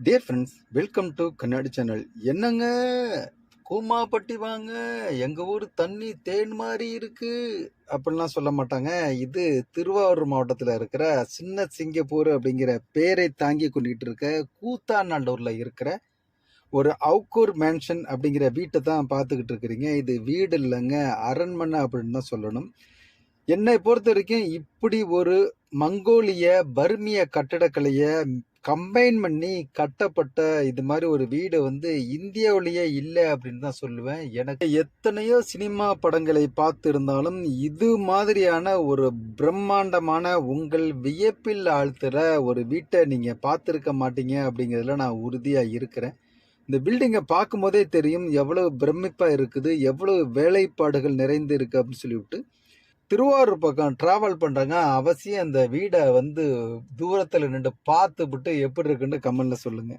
Dear friends, welcome to கண்ணாடி channel. என்னங்க, கூமாப்பட்டி வாங்க, எங்க ஊர் தண்ணி தேன் மாதிரி இருக்கு அப்படிலாம் சொல்ல மாட்டாங்க. இது திருவாரூர் மாவட்டத்தில் இருக்கிற சின்ன சிங்கப்பூர் அப்படிங்கிற பேரை தாங்கி கொண்டுகிட்டு இருக்க கூத்தாநல்லூர்ல இருக்கிற ஒரு அவுக்கூர் மேன்ஷன் அப்படிங்கிற வீட்டை தான் பார்த்துக்கிட்டு இருக்கிறீங்க. இது வீடு இல்லைங்க, அரண்மனை அப்படின்னு தான் சொல்லணும். என்னை பொறுத்த வரைக்கும் இப்படி ஒரு மங்கோலிய பர்மிய கட்டடக்கலையை கம்பைன் பண்ணி கட்டப்பட்ட இது மாதிரி ஒரு வீடு இந்தியாவிலேயே இல்லை அப்படின்னு தான் சொல்லுவேன். எனக்கு எத்தனையோ சினிமா படங்களை பார்த்து இருந்தாலும் இது மாதிரியான ஒரு பிரம்மாண்டமான உங்கள் வியப்பில் ஆழ்த்துற ஒரு வீட்டை நீங்க பார்த்துருக்க மாட்டீங்க அப்படிங்கிறதுல நான் உறுதியா இருக்கிறேன். இந்த பில்டிங்கை பார்க்கும் போதே தெரியும் எவ்வளவு பிரமிப்பா இருக்குது, எவ்வளவு வேலைப்பாடுகள் நிறைந்து இருக்கு அப்படின்னு சொல்லிவிட்டு திருவாரூர் பக்கம் டிராவல் பண்றாங்க. அவசியம் அந்த வீடை தூரத்துல நின்று பார்த்துவிட்டு எப்படி இருக்குன்னு கமெண்ட்ல சொல்லுங்க.